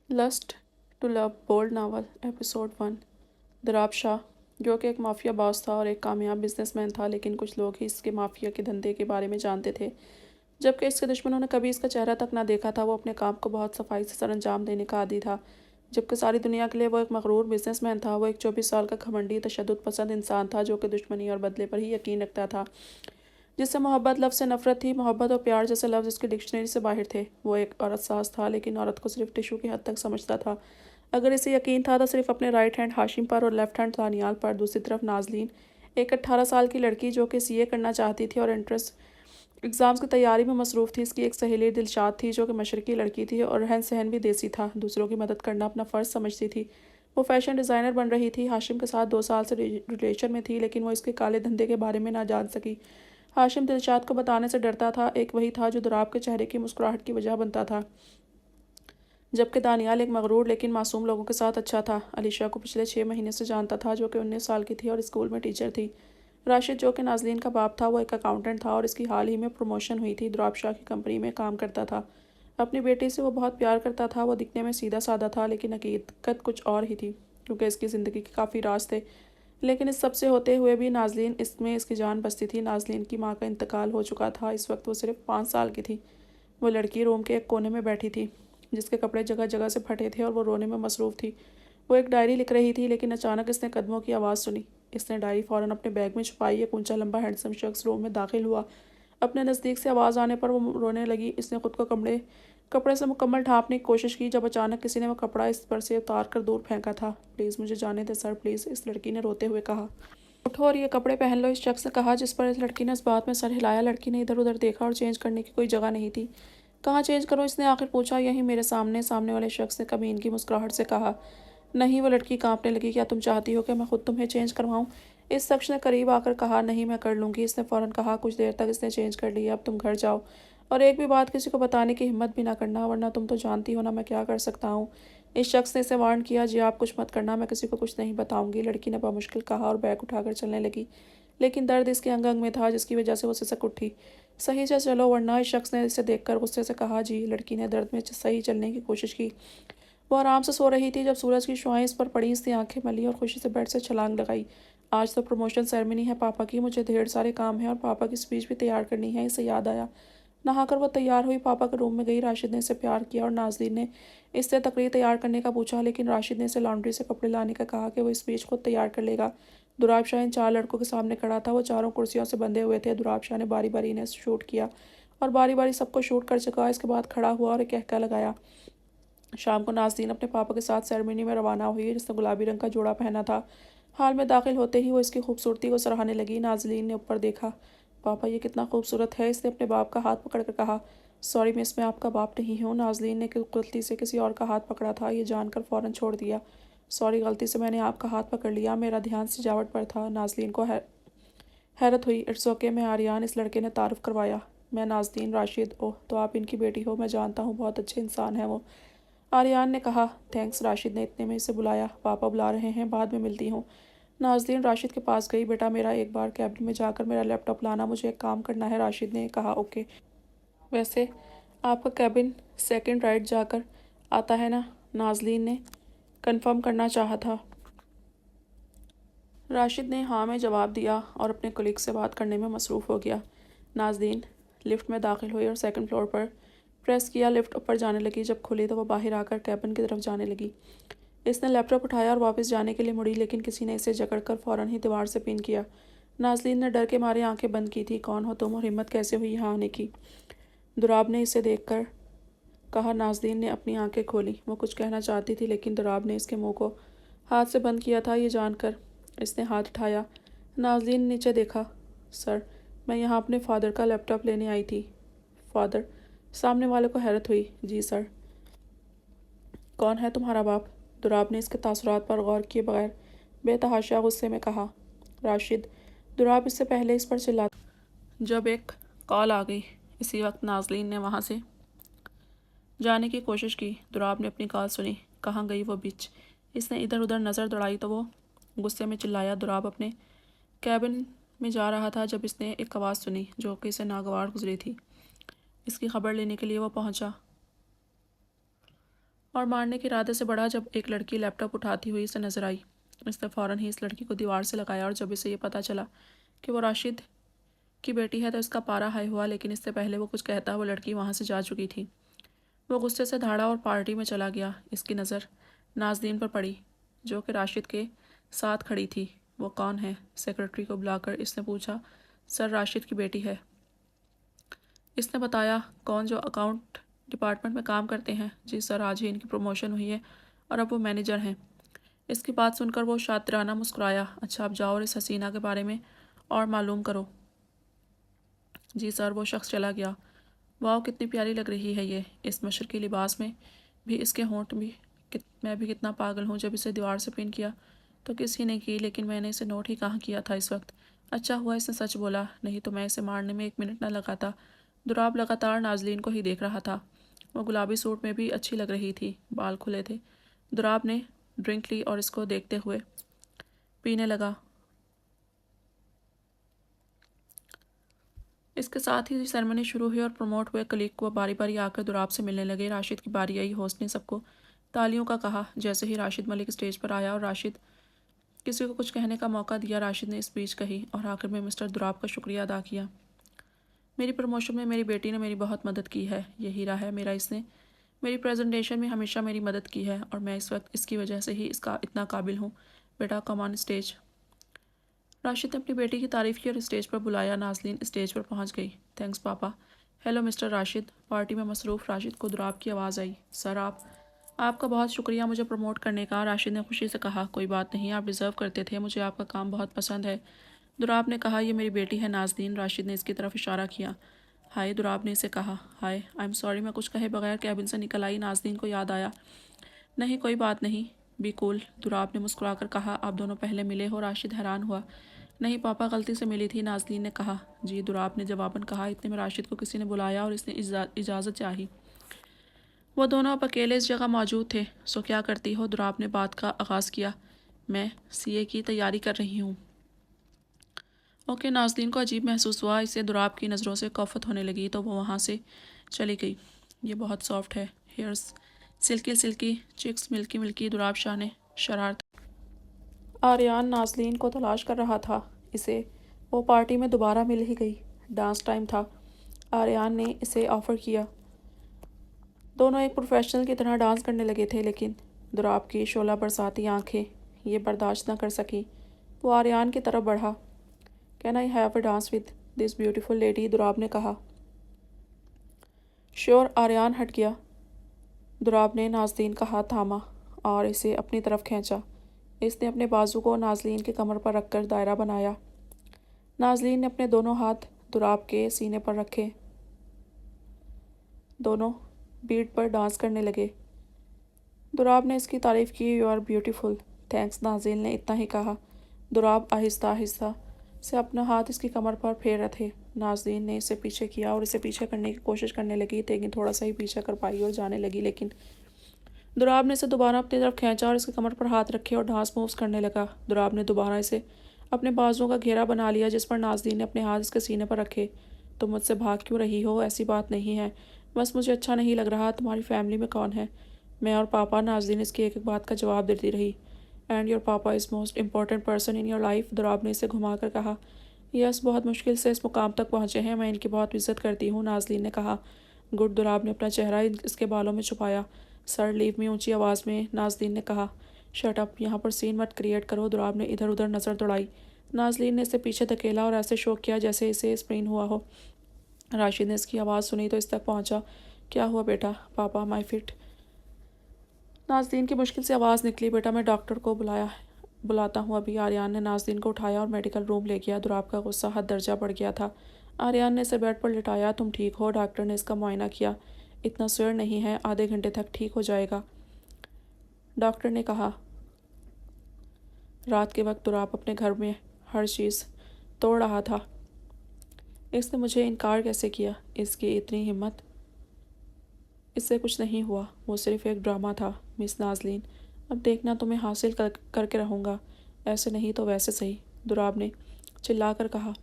Lust to love bold novel episode 1। Darab Shah, जो कि एक माफिया बॉस था और एक कामयाब बिजनेसमैन था, लेकिन कुछ लोग ही इसके माफिया के धंधे के बारे में जानते थे, जबकि इसके दुश्मनों ने कभी इसका चेहरा तक ना देखा था। वो अपने काम को बहुत सफाई से सर अंजाम देने का आदी था, जबकि सारी दुनिया के लिए वो एक मगरूर बिजनेसमैन था। वो एक 24 साल का घमंडी तशद्दुद पसंद इंसान था, जो कि दुश्मनी और बदले पर ही यकीन रखता था, जिससे मोहब्बत लफ्ज़ से नफरत थी। मोहब्बत और प्यार जैसे लफ्ज़ उसकी डिक्शनरी से बाहर थे। वो एक औरत साज था, लेकिन औरत को सिर्फ टिशू की हद तक समझता था। अगर इसे यकीन था तो सिर्फ अपने राइट हैंड हाशिम पर और लेफ्ट हैंड दानियाल पर। दूसरी तरफ नाजलीन, एक 18 साल की लड़की जो कि सीए करना चाहती थी और एंट्रेंस एग्ज़ाम्स की तैयारी में मसरूफ़ थी। इसकी एक सहेली दिलशाद थी, जो कि मशरकी लड़की थी और रहन सहन भी देसी था। दूसरों की मदद करना अपना फ़र्ज़ समझती थी। वो फैशन डिज़ाइनर बन रही थी। हाशिम के साथ 2 साल से रिलेशन में थी, लेकिन वो इसके काले धंधे के बारे में ना जान सकी। हाशिम दिलशाद को बताने से डरता था। एक वही था जो दुराब के चेहरे की मुस्कुराहट की वजह बनता था, जबकि दानियाल एक मगरूर लेकिन मासूम लोगों के साथ अच्छा था। अलीशा को पिछले 6 महीने से जानता था, जो कि 19 साल की थी और स्कूल में टीचर थी। राशिद, जो कि नाजलीन का बाप था, वो एक अकाउंटेंट था और इसकी हाल ही में प्रमोशन हुई थी। दुराब शाह की कंपनी में काम करता था। अपनी बेटी से वो बहुत प्यार करता था। वो दिखने में सीधा साधा था, लेकिन हकीकत कुछ और ही थी, क्योंकि इसकी ज़िंदगी के काफ़ी राज थे। लेकिन इस सब से होते हुए भी नाजलीन इसमें इसकी जान बसती थी। नाजलीन की माँ का इंतकाल हो चुका था। इस वक्त वो सिर्फ 5 साल की थी। वो लड़की रूम के एक कोने में बैठी थी, जिसके कपड़े जगह जगह से फटे थे और वो रोने में मसरूफ़ थी। वो एक डायरी लिख रही थी, लेकिन अचानक इसने कदमों की आवाज़ सुनी। इसने डायरी फ़ौरन अपने बैग में छुपाई। एक ऊंचा लंबा हैंडसम शख्स रूम में दाखिल हुआ। अपने नज़दीक से आवाज़ आने पर वो रोने लगी। इसने खुद को कपड़े से मुकम्मल ढांपने की कोशिश की, जब अचानक किसी ने वो कपड़ा इस पर से उतार कर दूर फेंका था। प्लीज़ मुझे जाने दे सर, प्लीज़, इस लड़की ने रोते हुए कहा। उठो और ये कपड़े पहन लो, इस शख्स ने कहा, जिस पर इस लड़की ने इस बात में सर हिलाया। लड़की ने इधर उधर देखा और चेंज करने की कोई जगह नहीं थी। कहाँ चेंज करूँ, इसने आखिर पूछा। यहीं मेरे सामने। सामने वाले शख्स ने कमीन की मुस्कुराहट से कहा। नहीं, वो लड़की कांपने लगी। क्या तुम चाहती हो कि मैं खुद तुम्हें चेंज करवाऊँ? इस शख्स ने करीब आकर कहा। नहीं, मैं कर लूँगी, इसने फ़ौरन कहा। कुछ देर तक इसने चेंज कर लिया। अब तुम घर जाओ और एक भी बात किसी को बताने की हिम्मत भी ना करना, वरना तुम तो जानती हो ना मैं क्या कर सकता हूँ। इस शख्स ने इसे वार्न किया। जी आप कुछ मत करना, मैं किसी को कुछ नहीं बताऊंगी, लड़की ने बामुश्किल कहा और बैग उठाकर चलने लगी। लेकिन दर्द इसके अंग अंग में था, जिसकी वजह से वो सिसक उठी। सही से चलो वरना, इस शख्स ने इसे देखकर गुस्से से कहा। जी, लड़की ने दर्द में सही चलने की कोशिश की। वो आराम से सो रही थी जब सूरज की शुआएं इस पर पड़ी। इसने आंखें मली और खुशी से बेड से छलांग लगाई। आज तो प्रमोशन सेरेमनी है पापा की, मुझे ढेर सारे काम है और पापा की स्पीच भी तैयार करनी है। इसे याद आया। नहाकर वो तैयार हुई, पापा के रूम में गई। राशिद ने इसे प्यार किया और नाजरीन ने इससे तकरीर तैयार करने का पूछा, लेकिन राशिद ने इसे लॉन्ड्री से कपड़े लाने का कहा कि वो स्पीच खुद तैयार कर लेगा। दुराब शाह इन 4 लड़कों के सामने खड़ा था। वो चारों कुर्सियों से बंधे हुए थे। दुराब शाह ने बारी बारी इन्हें शूट किया और बारी बारी सबको शूट कर चुका। इसके बाद खड़ा हुआ और एक कहका लगाया। शाम को नाज़रीन अपने पापा के साथ सेरेमनी में रवाना हुई, जिसने गुलाबी रंग का जोड़ा पहना था। हाल में दाखिल होते ही वो इसकी खूबसूरती को सराहने लगी। नाज़रीन ने ऊपर देखा। पापा, ये कितना खूबसूरत है, इसने अपने बाप का हाथ पकड़कर कहा। सॉरी मिस, मैं आपका बाप नहीं हूँ। नाज़रीन ने गलती से किसी और का हाथ पकड़ा था, ये जानकर फ़ौरन छोड़ दिया। सॉरी, गलती से मैंने आपका हाथ पकड़ लिया, मेरा ध्यान सजावट पर था। नाज़रीन को हैरत हुई। इट्स ओके, मैं आर्यान, इस लड़के ने तारुफ करवाया। मैं नाज़रीन राशिद। ओह, तो आप इनकी बेटी हो, मैं जानता हूँ, बहुत अच्छे इंसान है वो, आर्यान ने कहा। थैंक्स, राशिद ने इतने में इसे बुलाया। पापा बुला रहे हैं, बाद में मिलती हूँ। नाज़रीन राशिद के पास गई। बेटा, मेरा एक बार कैबिन में जाकर मेरा लैपटॉप लाना, मुझे एक काम करना है। राशिद ने कहा। ओके। वैसे आपका कैबिन सेकंड राइट जाकर आता है ना? नाज़रीन ने कंफर्म करना चाहा था। राशिद ने हाँ में जवाब दिया और अपने कोलीग से बात करने में मसरूफ़ हो गया। नाज़रीन लिफ्ट में दाखिल हुई और सेकंड फ्लोर पर प्रेस किया। लिफ्ट ऊपर जाने लगी। जब खुली तो वह बाहर आकर कैबिन की तरफ जाने लगी। इसने लैपटॉप उठाया और वापस जाने के लिए मुड़ी, लेकिन किसी ने इसे जकड़कर फ़ौरन ही दीवार से पिन किया। नाज़रीन ने डर के मारे आंखें बंद की थी। कौन हो तुम और हिम्मत कैसे हुई यहाँ आने की? दुराब ने इसे देखकर कहा। नाज़रीन ने अपनी आंखें खोली। वो कुछ कहना चाहती थी, लेकिन दुराब ने इसके मुंह को हाथ से बंद किया था। ये जानकर इसने हाथ उठाया। नाज़रीन ने नीचे देखा। सर, मैं यहाँ अपने फादर का लैपटॉप लेने आई थी। फादर? सामने वाले को हैरत हुई। जी सर। कौन है तुम्हारा बाप? दुराब ने इसके तासुरात पर गौर किए बगैर बेतहाशा गुस्से में कहा। राशिद। दुराब इससे पहले इस पर चिल्ला जब एक कॉल आ गई। इसी वक्त नाज़रीन ने वहाँ से जाने की कोशिश की। दुराब ने अपनी कॉल सुनी। कहाँ गई वो बिच? इसने इधर उधर नज़र दौड़ाई तो वो गुस्से में चिल्लाया। दुराब अपने कैबिन में जा रहा था जब इसने एक आवाज़ सुनी, जो कि इसे नागवार गुजरी थी। इसकी खबर लेने के लिए वो पहुंचा और मारने के इरादे से बढ़ा जब एक लड़की लैपटॉप उठाती हुई इसे नजर आई। इसने फ़ौरन ही इस लड़की को दीवार से लगाया और जब इसे ये पता चला कि वो राशिद की बेटी है तो इसका पारा हाई हुआ, लेकिन इससे पहले वो कुछ कहता वो लड़की वहाँ से जा चुकी थी। वो गुस्से से धाड़ा और पार्टी में चला गया। इसकी नज़र नाज़नीन पर पड़ी जो कि राशिद के साथ खड़ी थी। वो कौन है? सेक्रेटरी को बुलाकर इसने पूछा। सर, राशिद की बेटी है। इसने बताया। कौन? जो अकाउंट डिपार्टमेंट में काम करते हैं। जी सर, आज ही इनकी प्रमोशन हुई है और अब वो मैनेजर हैं। इसकी बात सुनकर वो शातिराना मुस्कुराया। अच्छा, अब जाओ और इस हसीना के बारे में और मालूम करो। जी सर। वो शख्स चला गया। वाह, कितनी प्यारी लग रही है ये, इस मशरकी लिबास में भी। इसके होंठ भी मैं भी कितना पागल हूँ। जब इसे दीवार से पिन किया तो किसी ने की, लेकिन मैंने इसे नोट ही कहाँ किया था इस वक्त। अच्छा हुआ इसने सच बोला, नहीं तो मैं इसे मारने में 1 मिनट न लगाता। दुराब लगातार नाजलीन को ही देख रहा था। वो गुलाबी सूट में भी अच्छी लग रही थी, बाल खुले थे। दुराब ने ड्रिंक ली और इसको देखते हुए पीने लगा। इसके साथ ही सेरेमनी शुरू हुई और प्रमोट हुए कलीग को बारी बारी आकर दुराब से मिलने लगे। राशिद की बारी आई। होस्ट ने सबको तालियों का कहा। जैसे ही राशिद मलिक स्टेज पर आया और राशिद किसी को कुछ कहने का मौका दिया, राशिद ने स्पीच कही और आखिर में मिस्टर दुराब का शुक्रिया अदा किया। मेरी प्रमोशन में मेरी बेटी ने मेरी बहुत मदद की है। ये हीरा है मेरा। इसने मेरी प्रेजेंटेशन में हमेशा मेरी मदद की है और मैं इस वक्त इसकी वजह से ही इसका इतना काबिल हूँ। बेटा, कम ऑन स्टेज। राशिद ने अपनी बेटी की तारीफ़ की और स्टेज पर बुलाया। नाजलीन स्टेज पर पहुंच गई। थैंक्स पापा। Hello mister Rashid. पार्टी में मसरूफ़ राशिद को दुराब की आवाज़ आई। सर, आपका बहुत शुक्रिया मुझे प्रमोट करने का। राशिद ने खुशी से कहा। कोई बात नहीं, आप डिज़र्व करते थे। मुझे आपका काम बहुत पसंद है। दुराब ने कहा। ये मेरी बेटी है नाजनीन। राशिद ने इसकी तरफ इशारा किया। हाय, दुराब ने इसे कहा। हाय, आई एम सॉरी। मैं कुछ कहे बगैर कैबिन से निकल आई। नाजनीन को याद आया। नहीं, कोई बात नहीं, बी कूल। दुराब ने मुस्कुराकर कहा। आप दोनों पहले मिले हो? राशिद हैरान हुआ। नहीं पापा, गलती से मिली थी, नाजनीन ने कहा। जी, दुराब ने जवाबन कहा। इतने में राशिद को किसी ने बुलाया और इसने इजाज़त चाही। वो दोनों अब अकेले इस जगह मौजूद थे। सो क्या करती हो? दुराब ने बात का आगाज़ किया। मैं सीए की तैयारी कर रही हूँ। ओके। नाजनीन को अजीब महसूस हुआ। इसे दुराब की नज़रों से कौफत होने लगी तो वो वहाँ से चली गई। ये बहुत सॉफ्ट है। Hairs silky silky, cheeks milky milky. Durab Shah ने शरारत। आर्यान नाजलीन को तलाश कर रहा था। इसे वो पार्टी में दोबारा मिल ही गई। डांस टाइम था। आर्यान ने इसे ऑफ़र किया। दोनों एक प्रोफेशनल की तरह डांस करने लगे थे, लेकिन दुराब की शोला बरसाती आंखें ये बर्दाश्त न कर सकी। वो आर्यान की तरफ बढ़ा। Can I have a dance with this beautiful lady? Durab ने कहा। श्योर। आर्यान हट गया। दुराब ने नाजलीन का हाथ थामा और इसे अपनी तरफ खींचा। इसने अपने बाजू को नाजलीन के कमर पर रखकर दायरा बनाया। नाजलीन ने अपने दोनों हाथ दुराब के सीने पर रखे। दोनों बीट पर डांस करने लगे। दुराब ने इसकी तारीफ़ की। You are beautiful. Thanks. Nazeen ने इतना ही कहा। दुराब आहिस्ता आहिस्ता से अपना हाथ इसकी कमर पर फेर रहे थे। नाज़ीन ने इसे पीछे किया और इसे पीछे करने की कोशिश करने लगी, लेकिन थोड़ा सा ही पीछे कर पाई और जाने लगी। लेकिन दुराब ने इसे दोबारा अपनी तरफ खींचा और इसके कमर पर हाथ रखे और डांस मूव्स करने लगा। दुराब ने दोबारा इसे अपने बाजुओं का घेरा बना लिया, जिस पर नाज़ीन ने अपने हाथ इसके सीने पर रखे। तुम मुझसे भाग क्यों रही हो? ऐसी बात नहीं है, बस मुझे अच्छा नहीं लग रहा। तुम्हारी फैमिली में कौन है? मैं और पापा। नाज़रीन इसकी एक एक बात का जवाब देती रही। And your papa is most important person in your life? Durab ने इसे घुमाकर कहा। यस, बहुत मुश्किल से इस मुकाम तक पहुँचे हैं। मैं इनकी बहुत इज्जत करती हूँ, नाज़रीन ने कहा। गुड। दुराब ने अपना चेहरा इसके बालों में छुपाया। सर, लीव मी, ऊंची आवाज़ में नाज़रीन ने कहा। शट अप, यहाँ पर सीन मत क्रिएट करो। दुराब ने इधर उधर नज़र दौड़ाई। नाज़रीन ने इसे पीछे धकेला और ऐसे शोक किया जैसे इसे स्प्रेन हुआ हो। राशिद ने इसकी आवाज़ सुनी तो इस तक पहुँचा। क्या हुआ बेटा? पापा, माई फिट। नाज़रीन की मुश्किल से आवाज़ निकली। बेटा, मैं डॉक्टर को बुलाता हूँ अभी। आर्यान ने नाज़रीन को उठाया और मेडिकल रूम ले गया। दुराब का गुस्सा हद दर्जा बढ़ गया था। आर्यान ने इसे बेड पर लिटाया। तुम ठीक हो? डॉक्टर ने इसका मुआयना किया। इतना सिर नहीं है, आधे घंटे तक ठीक हो जाएगा, डॉक्टर ने कहा। रात के वक्त दुराब अपने घर में हर चीज़ तोड़ रहा था। इसने मुझे इनकार कैसे किया? इसकी इतनी हिम्मत। इससे कुछ नहीं हुआ, वो सिर्फ एक ड्रामा था मिस नाज़लीन। अब देखना, तुम्हें हासिल करके रहूँगा, ऐसे नहीं तो वैसे सही, दुराब ने चिल्लाकर कहा।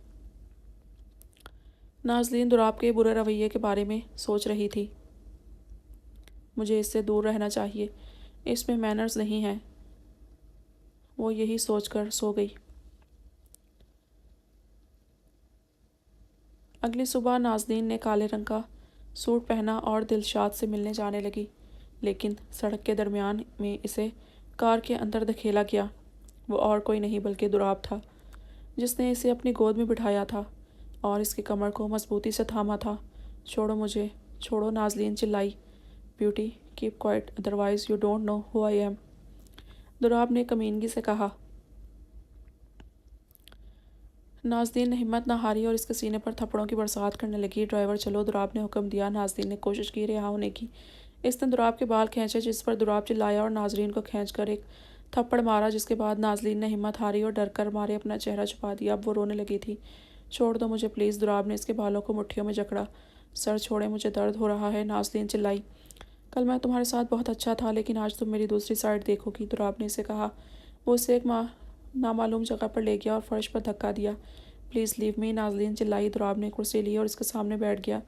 नाज़लीन दुराब के बुरे रवैये के बारे में सोच रही थी। मुझे इससे दूर रहना चाहिए, इसमें मैनर्स नहीं हैं। वो यही सोचकर सो गई। अगली सुबह नाज़नीन ने काले रंग का सूट पहना और दिलशाद से मिलने जाने लगी, लेकिन सड़क के दरमियान में इसे कार के अंदर धकेला गया। वो और कोई नहीं बल्कि दुराब था, जिसने इसे अपनी गोद में बिठाया था और इसकी कमर को मजबूती से थामा था। छोड़ो मुझे, छोड़ो, नाज़नीन चिल्लाई। Beauty, keep quiet, otherwise you don't know who I am, Durab ने कमीनगी से कहा। नाज़नीन ने हिम्मत न हारी और इसके सीने पर थप्पड़ों की बरसात करने लगी। ड्राइवर चलो, दुराब ने हुक्म दिया। नाज़नीन ने कोशिश की रिहा होने की। इसने दुराब के बाल खींचे, जिस पर दुराब चिल्लाया और नाज़रीन को खींचकर एक थप्पड़ मारा, जिसके बाद नाज़नीन ने हिम्मत हारी और डर कर मारे अपना चेहरा छुपा दिया। अब वो रोने लगी थी। छोड़ दो मुझे प्लीज़, दुराब ने इसके बालों को मुट्ठियों में जकड़ा। सर छोड़े, मुझे दर्द हो रहा है, नाज़नीन चिल्लाई। कल मैं तुम्हारे साथ बहुत अच्छा था, लेकिन आज तुम मेरी दूसरी साइड देखोगी, दुराब ने इसे कहा। वो इसे एक नामालूम जगह पर ले गया और फर्श पर धक्का दिया। प्लीज़ लीव मी, नाज़नीन चिल्लाई। दुराब ने कुर्सी ली और इसके सामने बैठ गया।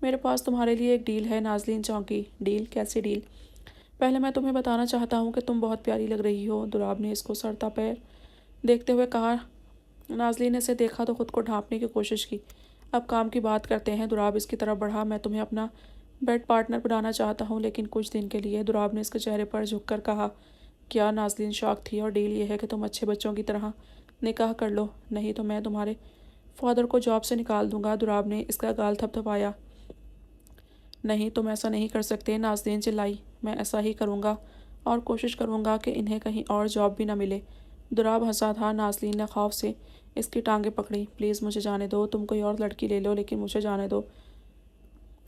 मेरे पास तुम्हारे लिए एक डील है, नाज़नीन चौंकी। डील? कैसी डील? पहले मैं तुम्हें बताना चाहता हूँ कि तुम बहुत प्यारी लग रही हो, दुराब ने इसको सरता पैर देखते हुए कहा। नाज़नीन ने इसे देखा तो खुद को ढांपने की कोशिश की। अब काम की बात करते हैं, दुराब इसकी तरफ बढ़ा। मैं तुम्हें अपना बेड पार्टनर बनाना चाहता हूँ, लेकिन कुछ दिन के लिए, दुराब ने इसके चेहरे पर झुककर कहा। क्या? नाज़नीन शॉक थी। और डील ये है कि तुम अच्छे बच्चों की तरह निकाह कर लो, नहीं तो मैं तुम्हारे फादर को जॉब से निकाल दूंगा, दुराब ने इसका गाल थपथपाया। नहीं, तुम ऐसा नहीं कर सकते, नाज़नीन चिल्लाई। मैं ऐसा ही करूँगा और कोशिश करूँगा कि इन्हें कहीं और जॉब भी ना मिले। दुराब हंसा था। नाज़नीन ने खौफ से इसकी टांगें पकड़ी। प्लीज़ मुझे जाने दो, तुम कोई और लड़की ले लो, लेकिन मुझे जाने दो।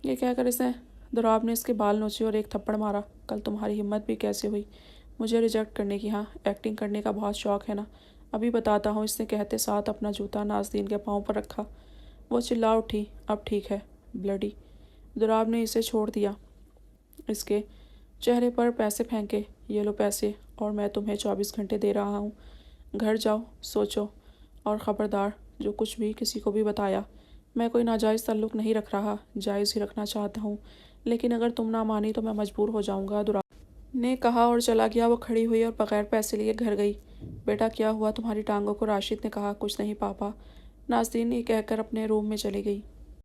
ये कहकर इसे दुराब ने इसके बाल नोचे और एक थप्पड़ मारा। कल तुम्हारी हिम्मत भी कैसे हुई मुझे रिजेक्ट करने की? हाँ, एक्टिंग करने का बहुत शौक है ना? अभी बताता हूँ, इसने कहते साथ अपना जूता नाज़नीन के पाँव पर रखा। वो चिल्ला उठी। अब ठीक है, ब्लडी। दुराब ने इसे छोड़ दिया, इसके चेहरे पर पैसे फेंके। ये लो पैसे, और मैं तुम्हें 24 घंटे दे रहा हूँ। घर जाओ, सोचो, और ख़बरदार जो कुछ भी किसी को भी बताया। मैं कोई नाजायज़ ताल्लुक़ नहीं रख रहा, जायज़ ही रखना चाहता हूँ, लेकिन अगर तुम ना मानी तो मैं मजबूर हो जाऊँगा, दुराब ने कहा और चला गया। वो खड़ी हुई और बगैर पैसे लिए घर गई। बेटा क्या हुआ तुम्हारी टांगों को? राशिद ने कहा। कुछ नहीं पापा, नाज़नीन ये कहकर अपने रूम में चली गई।